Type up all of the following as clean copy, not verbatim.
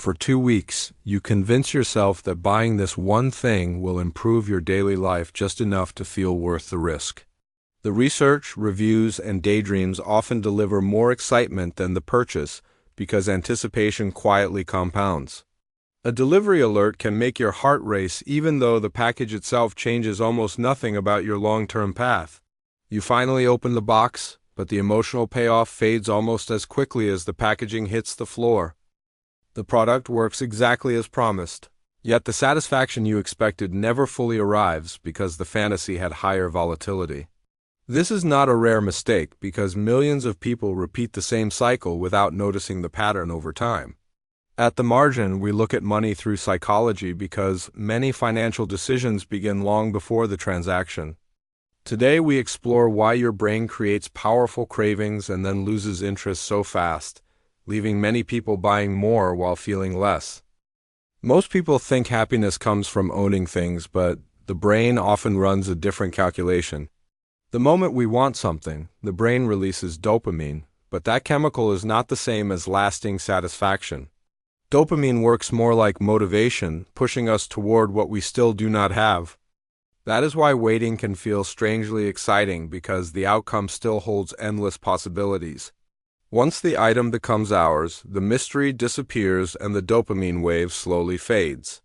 For 2 weeks, you convince yourself that buying this one thing will improve your daily life just enough to feel worth the risk. The research, reviews, and daydreams often deliver more excitement than the purchase because anticipation quietly compounds. A delivery alert can make your heart race even though the package itself changes almost nothing about your long-term path. You finally open the box, but the emotional payoff fades almost as quickly as the packaging hits the floor. The product works exactly as promised, yet the satisfaction you expected never fully arrives because the fantasy had higher volatility. This is not a rare mistake because millions of people repeat the same cycle without noticing the pattern over time. At the margin, we look at money through psychology because many financial decisions begin long before the transaction. Today we explore why your brain creates powerful cravings and then loses interest so fast, leaving many people buying more while feeling less. Most people think happiness comes from owning things, but the brain often runs a different calculation. The moment we want something, the brain releases dopamine, but that chemical is not the same as lasting satisfaction. Dopamine works more like motivation, pushing us toward what we still do not have. That is why waiting can feel strangely exciting because the outcome still holds endless possibilities. Once the item becomes ours, the mystery disappears and the dopamine wave slowly fades.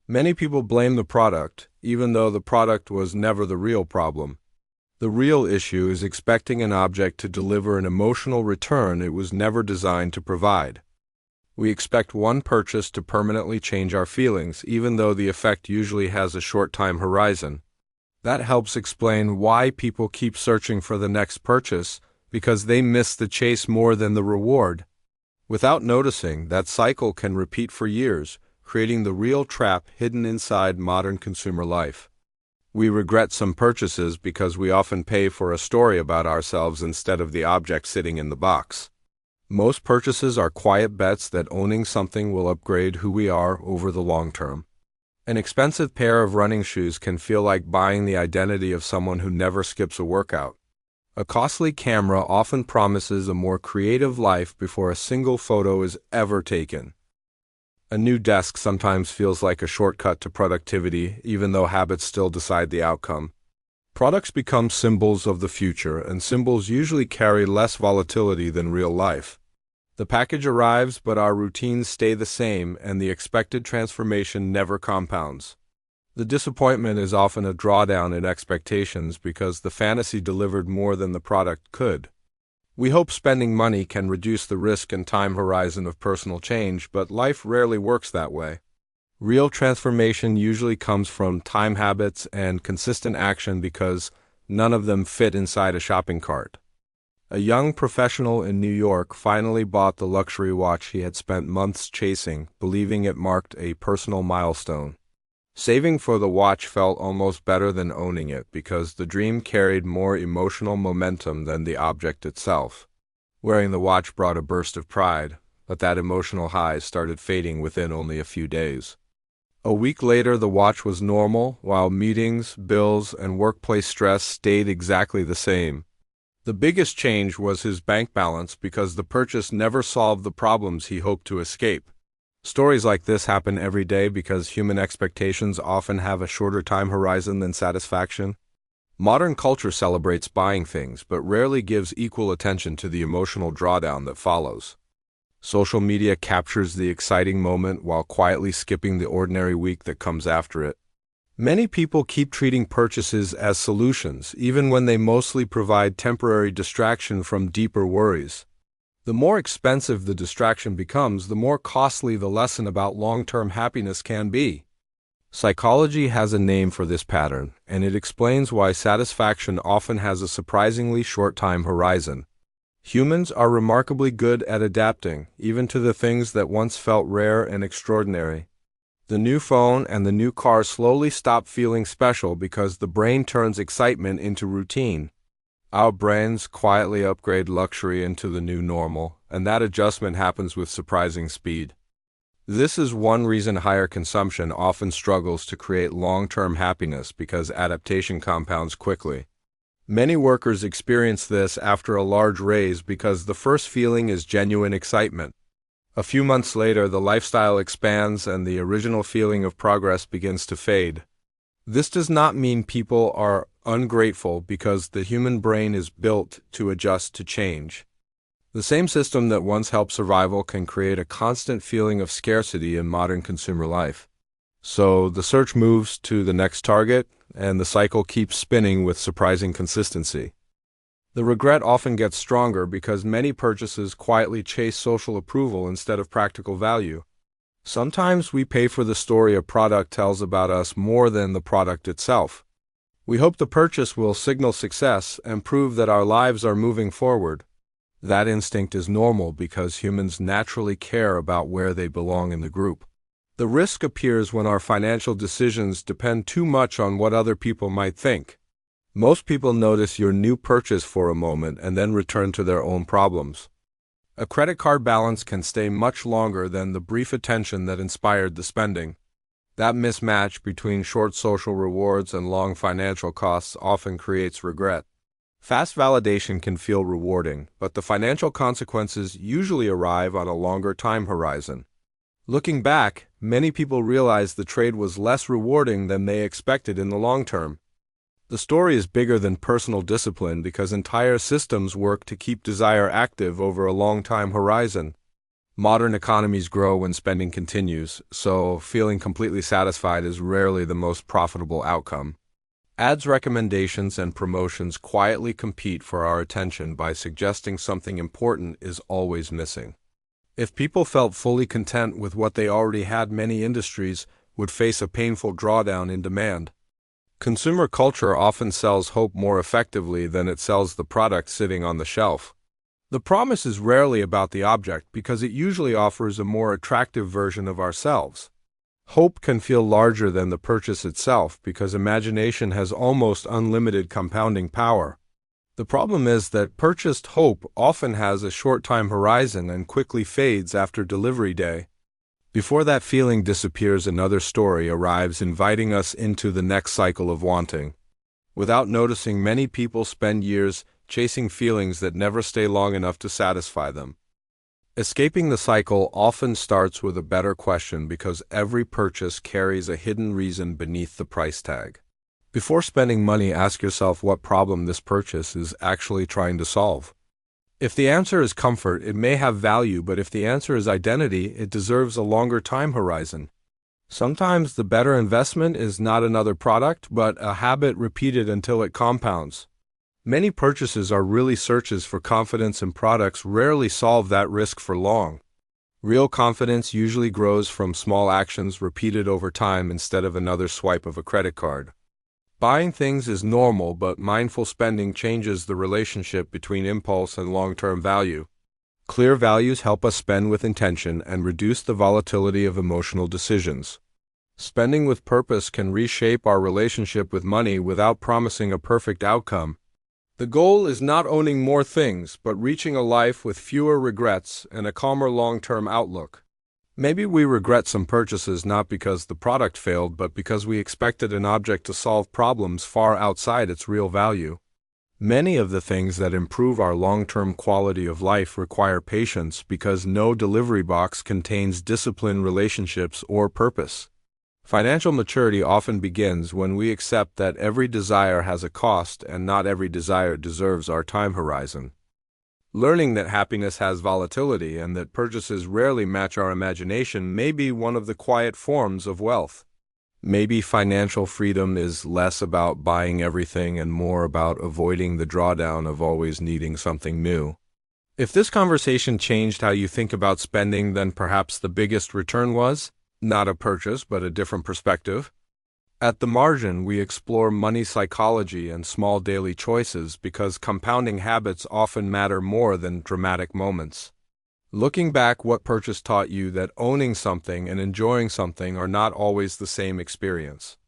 Many people blame the product, even though the product was never the real problem. The real issue is expecting an object to deliver an emotional return it was never designed to provide. We expect one purchase to permanently change our feelings, even though the effect usually has a short time horizon. That helps explain why people keep searching for the next purchase, because they miss the chase more than the reward. Without noticing, that cycle can repeat for years, creating the real trap hidden inside modern consumer life. We regret some purchases because we often pay for a story about ourselves instead of the object sitting in the box. Most purchases are quiet bets that owning something will upgrade who we are over the long term. An expensive pair of running shoes can feel like buying the identity of someone who never skips a workout. A costly camera often promises a more creative life before a single photo is ever taken. A new desk sometimes feels like a shortcut to productivity, even though habits still decide the outcome. Products become symbols of the future, and symbols usually carry less volatility than real life. The package arrives, but our routines stay the same, and the expected transformation never compounds. The disappointment is often a drawdown in expectations because the fantasy delivered more than the product could. We hope spending money can reduce the risk and time horizon of personal change, but life rarely works that way. Real transformation usually comes from time habits and consistent action because none of them fit inside a shopping cart. A young professional in New York finally bought the luxury watch he had spent months chasing, believing it marked a personal milestone. Saving for the watch felt almost better than owning it because the dream carried more emotional momentum than the object itself. Wearing the watch brought a burst of pride, but that emotional high started fading within only a few days. A week later, the watch was normal, while meetings, bills, and workplace stress stayed exactly the same. The biggest change was his bank balance because the purchase never solved the problems he hoped to escape. Stories like this happen every day because human expectations often have a shorter time horizon than satisfaction. Modern culture celebrates buying things, but rarely gives equal attention to the emotional drawdown that follows. Social media captures the exciting moment while quietly skipping the ordinary week that comes after it. Many people keep treating purchases as solutions, even when they mostly provide temporary distraction from deeper worries. The more expensive the distraction becomes, the more costly the lesson about long-term happiness can be. Psychology has a name for this pattern, and it explains why satisfaction often has a surprisingly short time horizon. Humans are remarkably good at adapting, even to the things that once felt rare and extraordinary. The new phone and the new car slowly stop feeling special because the brain turns excitement into routine. Our brains quietly upgrade luxury into the new normal, and that adjustment happens with surprising speed. This is one reason higher consumption often struggles to create long-term happiness because adaptation compounds quickly. Many workers experience this after a large raise because the first feeling is genuine excitement. A few months later, the lifestyle expands and the original feeling of progress begins to fade. This does not mean people are ungrateful because the human brain is built to adjust to change. The same system that once helped survival can create a constant feeling of scarcity in modern consumer life. So the search moves to the next target, and the cycle keeps spinning with surprising consistency. The regret often gets stronger because many purchases quietly chase social approval instead of practical value. Sometimes we pay for the story a product tells about us more than the product itself. We hope the purchase will signal success and prove that our lives are moving forward. That instinct is normal because humans naturally care about where they belong in the group. The risk appears when our financial decisions depend too much on what other people might think. Most people notice your new purchase for a moment and then return to their own problems. A credit card balance can stay much longer than the brief attention that inspired the spending. That mismatch between short social rewards and long financial costs often creates regret. Fast validation can feel rewarding, but the financial consequences usually arrive on a longer time horizon. Looking back, many people realize the trade was less rewarding than they expected in the long term. The story is bigger than personal discipline because entire systems work to keep desire active over a long time horizon. Modern economies grow when spending continues, so feeling completely satisfied is rarely the most profitable outcome. Ads, recommendations, and promotions quietly compete for our attention by suggesting something important is always missing. If people felt fully content with what they already had, many industries would face a painful drawdown in demand. Consumer culture often sells hope more effectively than it sells the product sitting on the shelf. The promise is rarely about the object because it usually offers a more attractive version of ourselves. Hope can feel larger than the purchase itself because imagination has almost unlimited compounding power. The problem is that purchased hope often has a short time horizon and quickly fades after delivery day. Before that feeling disappears, another story arrives, inviting us into the next cycle of wanting. Without noticing, many people spend years chasing feelings that never stay long enough to satisfy them. Escaping the cycle often starts with a better question because every purchase carries a hidden reason beneath the price tag. Before spending money, ask yourself what problem this purchase is actually trying to solve. If the answer is comfort, it may have value, but if the answer is identity, it deserves a longer time horizon. Sometimes the better investment is not another product, but a habit repeated until it compounds. Many purchases are really searches for confidence, and products rarely solve that risk for long. Real confidence usually grows from small actions repeated over time instead of another swipe of a credit card. Buying things is normal, but mindful spending changes the relationship between impulse and long-term value. Clear values help us spend with intention and reduce the volatility of emotional decisions. Spending with purpose can reshape our relationship with money without promising a perfect outcome. The goal is not owning more things, but reaching a life with fewer regrets and a calmer long-term outlook. Maybe we regret some purchases not because the product failed, but because we expected an object to solve problems far outside its real value. Many of the things that improve our long-term quality of life require patience because no delivery box contains discipline, relationships, or purpose. Financial maturity often begins when we accept that every desire has a cost and not every desire deserves our time horizon. Learning that happiness has volatility and that purchases rarely match our imagination may be one of the quiet forms of wealth. Maybe financial freedom is less about buying everything and more about avoiding the drawdown of always needing something new. If this conversation changed how you think about spending, then perhaps the biggest return was not a purchase, but a different perspective. At the margin, we explore money psychology and small daily choices because compounding habits often matter more than dramatic moments. Looking back, what purchase taught you that owning something and enjoying something are not always the same experience?